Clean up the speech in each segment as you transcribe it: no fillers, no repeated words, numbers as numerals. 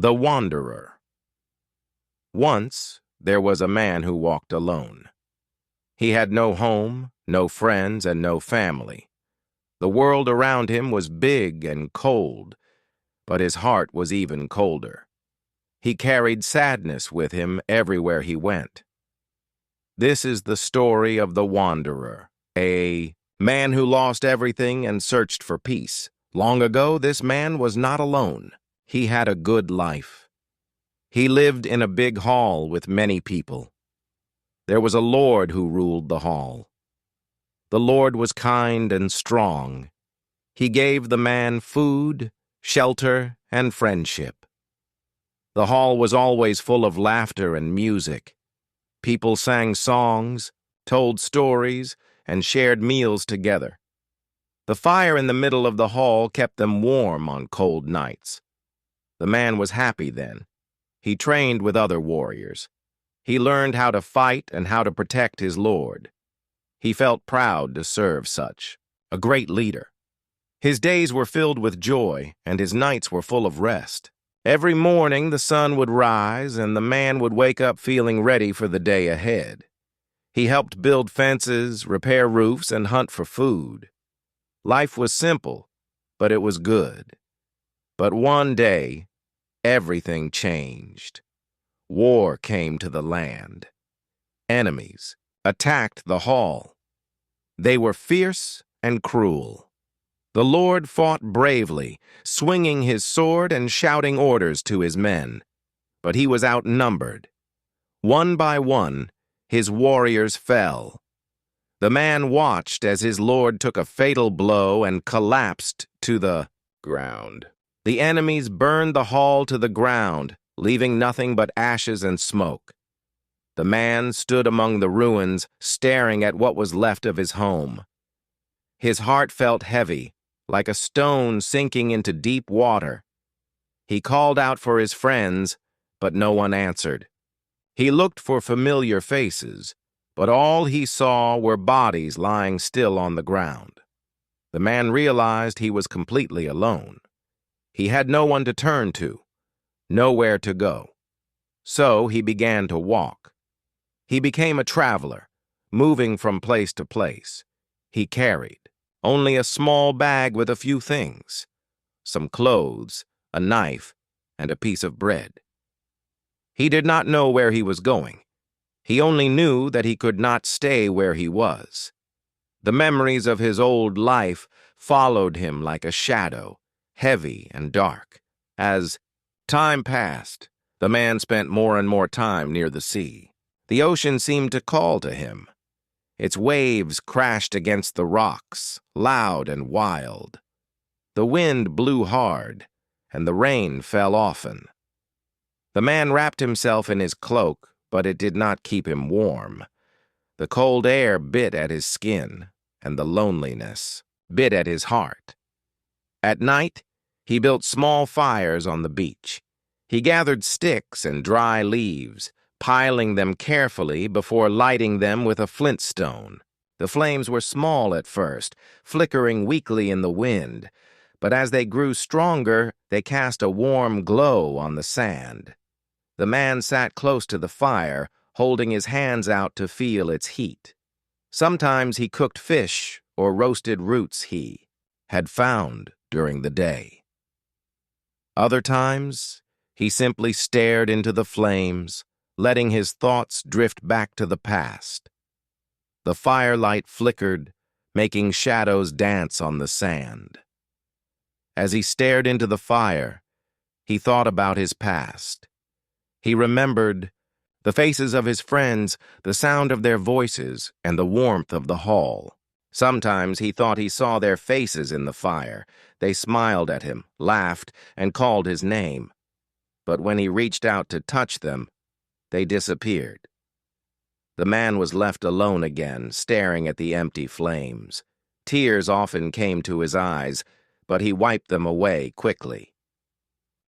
The Wanderer. Once there was a man who walked alone. He had no home, no friends, and no family. The world around him was big and cold, but his heart was even colder. He carried sadness with him everywhere he went. This is the story of the Wanderer, a man who lost everything and searched for peace. Long ago, this man was not alone. He had a good life. He lived in a big hall with many people. There was a lord who ruled the hall. The lord was kind and strong. He gave the man food, shelter, and friendship. The hall was always full of laughter and music. People sang songs, told stories, and shared meals together. The fire in the middle of the hall kept them warm on cold nights. The man was happy then. He trained with other warriors. He learned how to fight and how to protect his lord. He felt proud to serve such a great leader. His days were filled with joy, and his nights were full of rest. Every morning the sun would rise, and the man would wake up feeling ready for the day ahead. He helped build fences, repair roofs, and hunt for food. Life was simple, but it was good. But one day, everything changed. War came to the land. Enemies attacked the hall. They were fierce and cruel. The Lord fought bravely, swinging his sword and shouting orders to his men. But he was outnumbered. One by one, his warriors fell. The man watched as his lord took a fatal blow and collapsed to the ground. The enemies burned the hall to the ground, leaving nothing but ashes and smoke. The man stood among the ruins, staring at what was left of his home. His heart felt heavy, like a stone sinking into deep water. He called out for his friends, but no one answered. He looked for familiar faces, but all he saw were bodies lying still on the ground. The man realized he was completely alone. He had no one to turn to, nowhere to go. So he began to walk. He became a traveler, moving from place to place. He carried only a small bag with a few things, some clothes, a knife, and a piece of bread. He did not know where he was going. He only knew that he could not stay where he was. The memories of his old life followed him like a shadow, heavy and dark. As time passed, the man spent more and more time near the sea. The ocean seemed to call to him. Its waves crashed against the rocks, loud and wild. The wind blew hard, and the rain fell often. The man wrapped himself in his cloak, but it did not keep him warm. The cold air bit at his skin, and the loneliness bit at his heart. At night, he built small fires on the beach. He gathered sticks and dry leaves, piling them carefully before lighting them with a flint stone. The flames were small at first, flickering weakly in the wind, but as they grew stronger, they cast a warm glow on the sand. The man sat close to the fire, holding his hands out to feel its heat. Sometimes he cooked fish or roasted roots he had found during the day. Other times, he simply stared into the flames, letting his thoughts drift back to the past. The firelight flickered, making shadows dance on the sand. As he stared into the fire, he thought about his past. He remembered the faces of his friends, the sound of their voices, and the warmth of the hall. Sometimes he thought he saw their faces in the fire. They smiled at him, laughed, and called his name. But when he reached out to touch them, they disappeared. The man was left alone again, staring at the empty flames. Tears often came to his eyes, but he wiped them away quickly.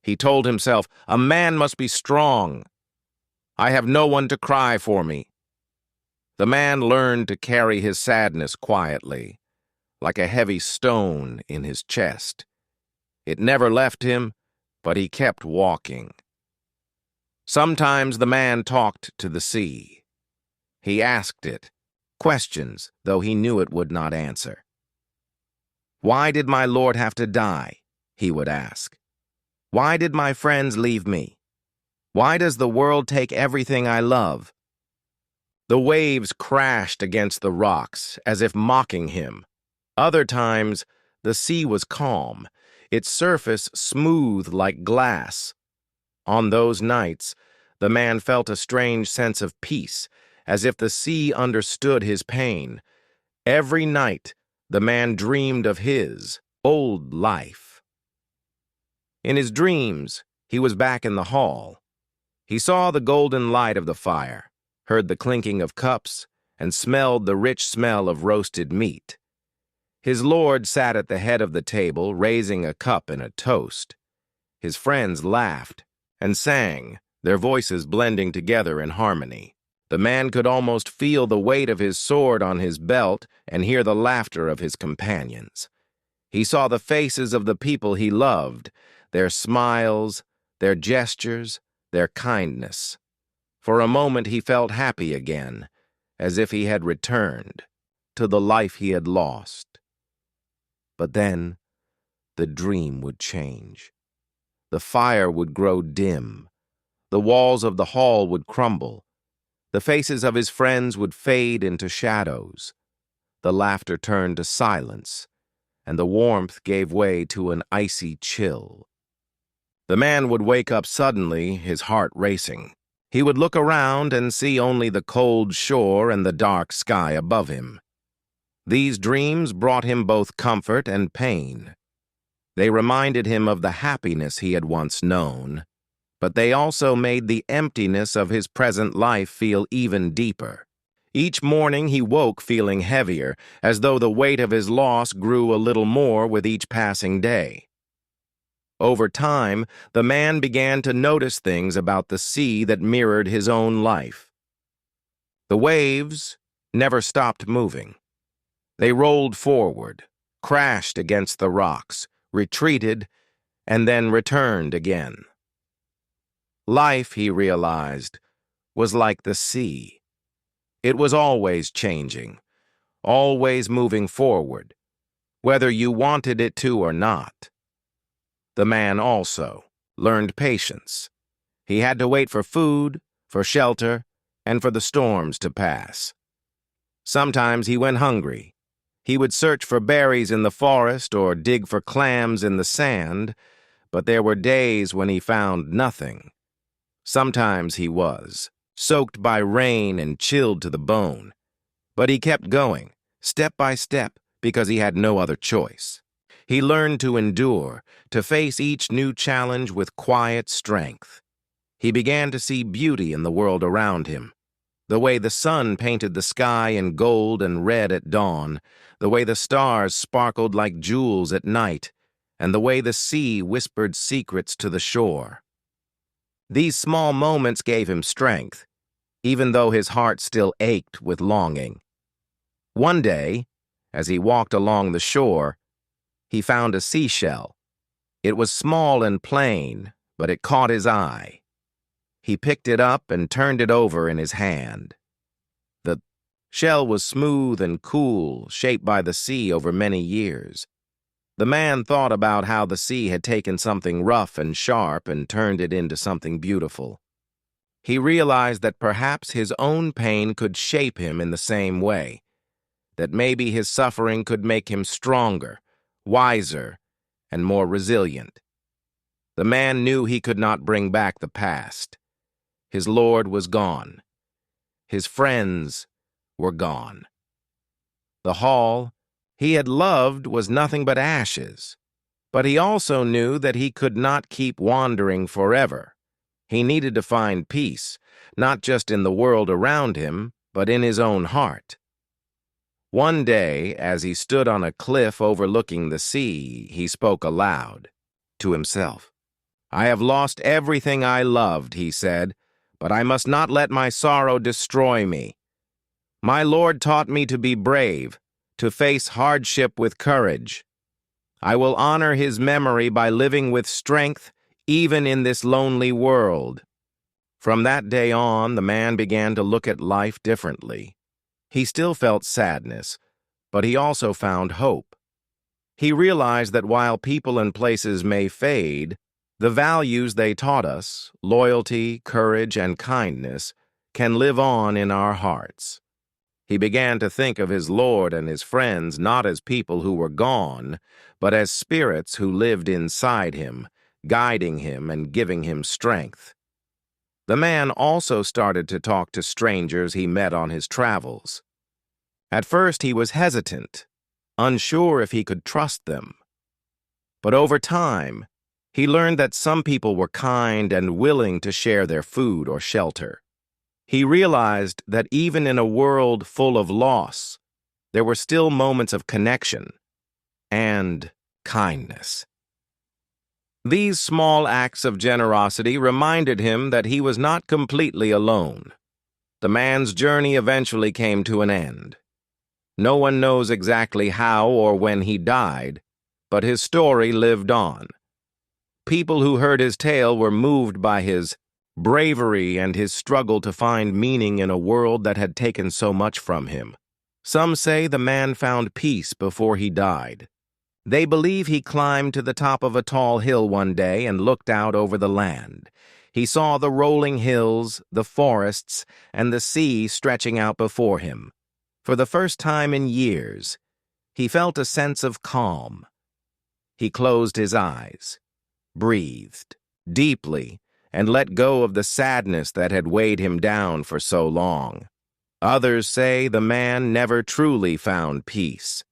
He told himself, "A man must be strong. I have no one to cry for me." The man learned to carry his sadness quietly, like a heavy stone in his chest. It never left him, but he kept walking. Sometimes the man talked to the sea. He asked it questions, though he knew it would not answer. "Why did my Lord have to die?" he would ask. "Why did my friends leave me? Why does the world take everything I love?" The waves crashed against the rocks, as if mocking him. Other times, the sea was calm, its surface smooth like glass. On those nights, the man felt a strange sense of peace, as if the sea understood his pain. Every night, the man dreamed of his old life. In his dreams, he was back in the hall. He saw the golden light of the fire, heard the clinking of cups, and smelled the rich smell of roasted meat. His lord sat at the head of the table, raising a cup and a toast. His friends laughed and sang, their voices blending together in harmony. The man could almost feel the weight of his sword on his belt and hear the laughter of his companions. He saw the faces of the people he loved, their smiles, their gestures, their kindness. For a moment he felt happy again, as if he had returned to the life he had lost. But then the dream would change. The fire would grow dim. The walls of the hall would crumble. The faces of his friends would fade into shadows. The laughter turned to silence, and the warmth gave way to an icy chill. The man would wake up suddenly, his heart racing. He would look around and see only the cold shore and the dark sky above him. These dreams brought him both comfort and pain. They reminded him of the happiness he had once known, but they also made the emptiness of his present life feel even deeper. Each morning he woke feeling heavier, as though the weight of his loss grew a little more with each passing day. Over time, the man began to notice things about the sea that mirrored his own life. The waves never stopped moving. They rolled forward, crashed against the rocks, retreated, and then returned again. Life, he realized, was like the sea. It was always changing, always moving forward, whether you wanted it to or not. The man also learned patience. He had to wait for food, for shelter, and for the storms to pass. Sometimes he went hungry. He would search for berries in the forest or dig for clams in the sand, but there were days when he found nothing. Sometimes he was soaked by rain and chilled to the bone, but he kept going, step by step, because he had no other choice. He learned to endure, to face each new challenge with quiet strength. He began to see beauty in the world around him. The way the sun painted the sky in gold and red at dawn, the way the stars sparkled like jewels at night, and the way the sea whispered secrets to the shore. These small moments gave him strength, even though his heart still ached with longing. One day, as he walked along the shore, he found a seashell. It was small and plain, but it caught his eye. He picked it up and turned it over in his hand. The shell was smooth and cool, shaped by the sea over many years. The man thought about how the sea had taken something rough and sharp and turned it into something beautiful. He realized that perhaps his own pain could shape him in the same way, that maybe his suffering could make him stronger, wiser, and more resilient. The man knew he could not bring back the past. His Lord was gone. His friends were gone. The hall he had loved was nothing but ashes, but he also knew that he could not keep wandering forever. He needed to find peace, not just in the world around him, but in his own heart. One day, as he stood on a cliff overlooking the sea, he spoke aloud to himself. "I have lost everything I loved," he said, "but I must not let my sorrow destroy me. My Lord taught me to be brave, to face hardship with courage. I will honor his memory by living with strength even in this lonely world. From that day on, the man began to look at life differently. He still felt sadness, but he also found hope. He realized that while people and places may fade, the values they taught us, loyalty, courage, and kindness, can live on in our hearts. He began to think of his Lord and his friends not as people who were gone, but as spirits who lived inside him, guiding him and giving him strength. The man also started to talk to strangers he met on his travels. At first he was hesitant, unsure if he could trust them. But over time, he learned that some people were kind and willing to share their food or shelter. He realized that even in a world full of loss, there were still moments of connection and kindness. These small acts of generosity reminded him that he was not completely alone. The man's journey eventually came to an end. No one knows exactly how or when he died, but his story lived on. People who heard his tale were moved by his bravery and his struggle to find meaning in a world that had taken so much from him. Some say the man found peace before he died. They believe he climbed to the top of a tall hill one day and looked out over the land. He saw the rolling hills, the forests, and the sea stretching out before him. For the first time in years, he felt a sense of calm. He closed his eyes, breathed deeply, and let go of the sadness that had weighed him down for so long. Others say the man never truly found peace.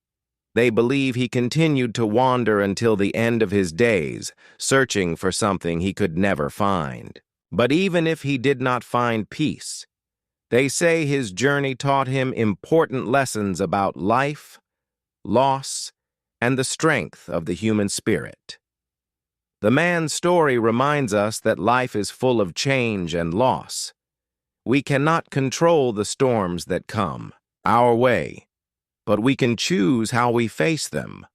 They believe he continued to wander until the end of his days, searching for something he could never find. But even if he did not find peace, they say his journey taught him important lessons about life, loss, and the strength of the human spirit. The man's story reminds us that life is full of change and loss. We cannot control the storms that come our way, but we can choose how we face them.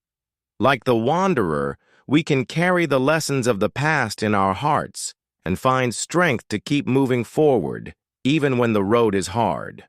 Like the wanderer, we can carry the lessons of the past in our hearts and find strength to keep moving forward, even when the road is hard.